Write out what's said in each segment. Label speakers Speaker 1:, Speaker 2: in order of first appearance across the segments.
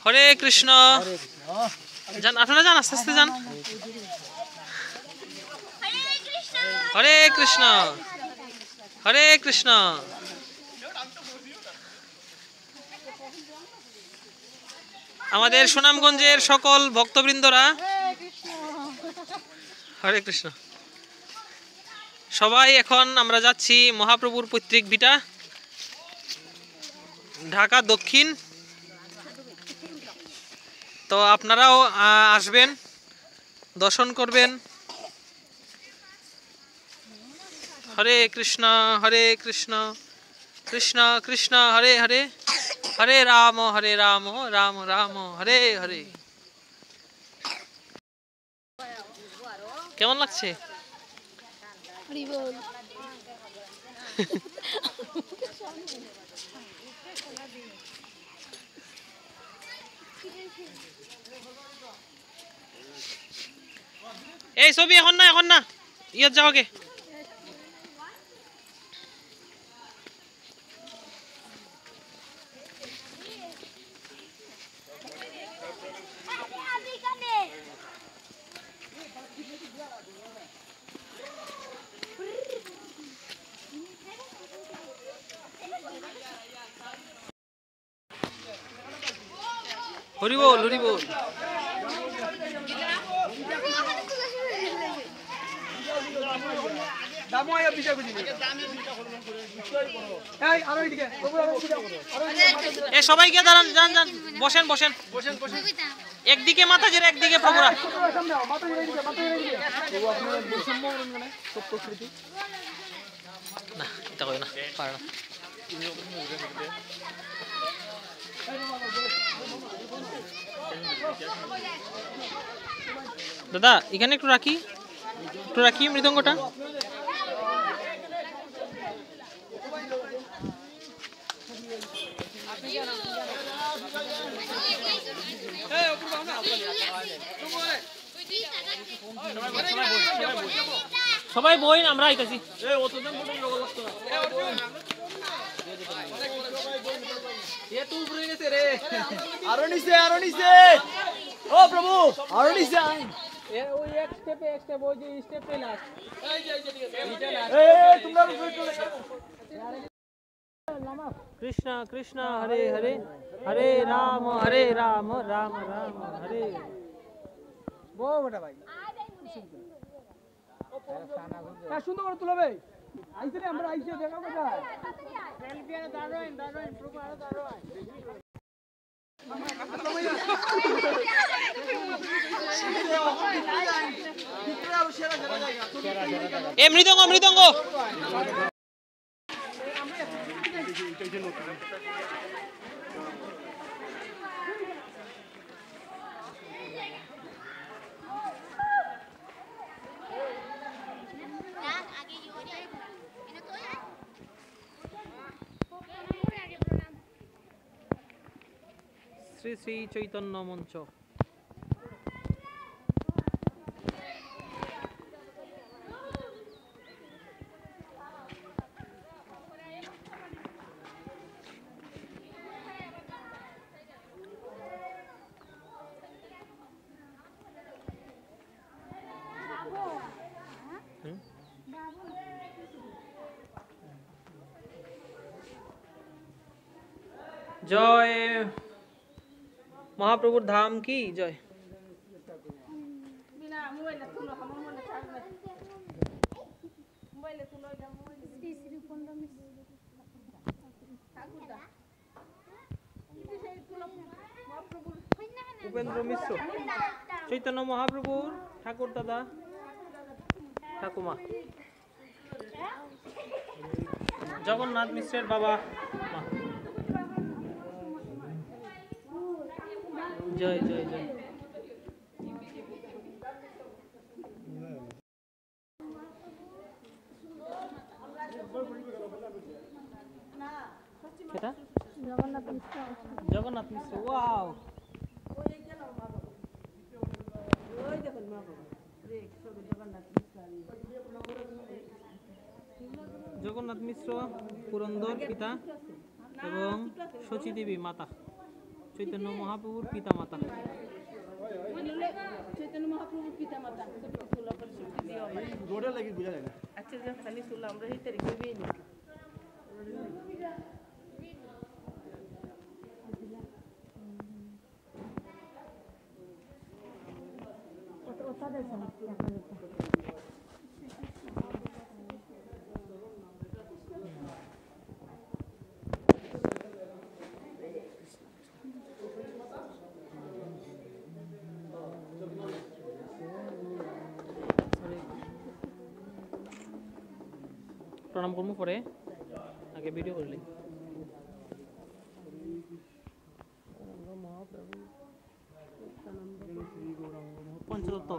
Speaker 1: হরে কৃষ্ণ। যান আপনারা, যান আস্তে আস্তে যান। হরে কৃষ্ণ হরে কৃষ্ণ। আমাদের সুনামগঞ্জের সকল ভক্তবৃন্দরা, হরে কৃষ্ণ। সবাই এখন আমরা যাচ্ছি মহাপ্রভুর পৈতৃক ভিটা, ঢাকা দক্ষিণ। তো আপনারাও আসবেন, দর্শন করবেন। হরে কৃষ্ণ কৃষ্ণ কৃষ্ণ হরে হরে, হরে রাম রাম রাম হরে হরে। কেমন লাগছে? এই ছবি এখন না ইয়াত যাও আগে। হরি বল হরি বল। সবাই গিয়ে দাঁড়ান, যান যান, বসেন বসেন। একদিকে মাতাজির, একদিকে প্রভুরা। না এটা কই না, পারে না। দাদা এখানে একটু রাখি মৃদঙ্গটা। সবাই বই, আমরা আইতাছি।
Speaker 2: আরো নিচে ও প্রভু, আরো নিচে
Speaker 1: ওই এক স্টেপ ওই যে স্টেপ পেলাস। কৃষ্ণ কৃষ্ণ হরে হরে, হরে রাম রাম রাম হরে।
Speaker 2: বউ বেটা ভাই সুন্দর করে তুলবে। আইছে রে, আমরা আইছে, দেখা কোথায়? সেলফি আর দাঁড়ান প্রভু, আরো দাঁড়ান।
Speaker 1: এ মৃদঙ্গ শ্রী শ্রী চৈতন্য মঞ্চ। জয় মহাপ্রভুর ধাম কি জয়। উপেন্দ্র মিশ্র, চৈতন্য মহাপ্রভুর ঠাকুর দাদা ঠাকুমা, জগন্নাথ মিশ্রের বাবা মা। জয় জয় জয়। জগন্নাথ মিশ্র, ওয়াও। জগন্নাথ মিশ্র পুরন্দর পিতা এবং শচী দেবী মাতা। चैतन्य महाप्रभुर पिता माता
Speaker 3: चैतन्य महाप्रभु पिता माता सबको सुला पर शक्ति दियो
Speaker 2: जोड़े लगी बुझा जाएगा
Speaker 3: अच्छा जब खाली सुला हम रही तरीके भी नहीं
Speaker 1: प्रणाम करमु परे आगे वीडियो कर ली पंचतत्व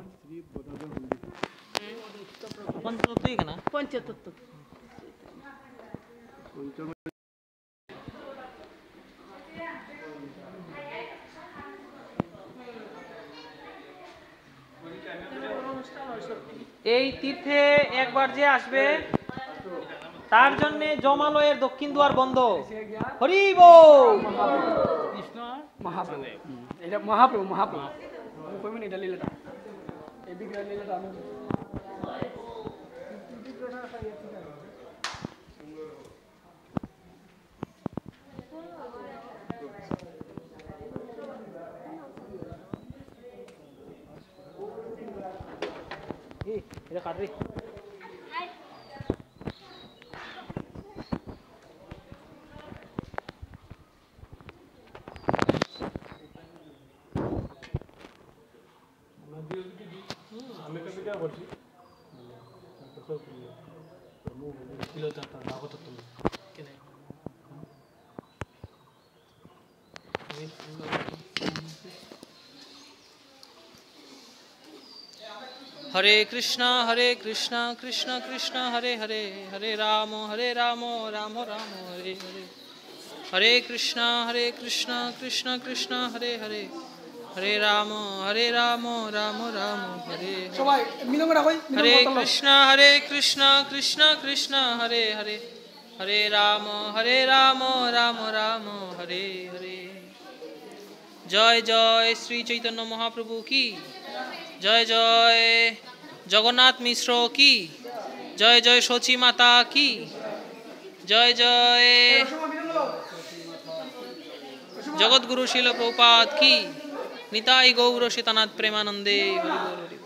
Speaker 1: पंचतत्व ही ना
Speaker 3: पंचतत्व
Speaker 1: এই তীর্থে একবার যে আসবে তার জন্য জমালয়ের দক্ষিণ দুয়ার বন্ধ হরি বল
Speaker 2: কৃষ্ণ মহাপ্রভু এটা মহাপ্রভু মহাপ্রভু কই মিনিট এটা লিলেটা এই বিগ্রহ লিলেটা আমি
Speaker 1: এটা কাট রে हरे कृष्णा कृष्ण कृष्ण हरे हरे हरे राम राम राम हरे हरे हरे कृष्णा कृष्ण कृष्ण हरे हरे हरे राम राम राम हरे
Speaker 2: সবাই মিলন করে কই
Speaker 1: हरे कृष्णा कृष्ण कृष्ण हरे हरे हरे राम राम राम हरे हरे जय जय श्री चैतन्य महाप्रभु की जय जय जगन्नाथ मिश्र की जय जय शची माता की जय जय जगत गुरु शिल प्रभुपाद की निताई गौर शीतनाथ प्रेमानंदे हरि बोल हरि बोल।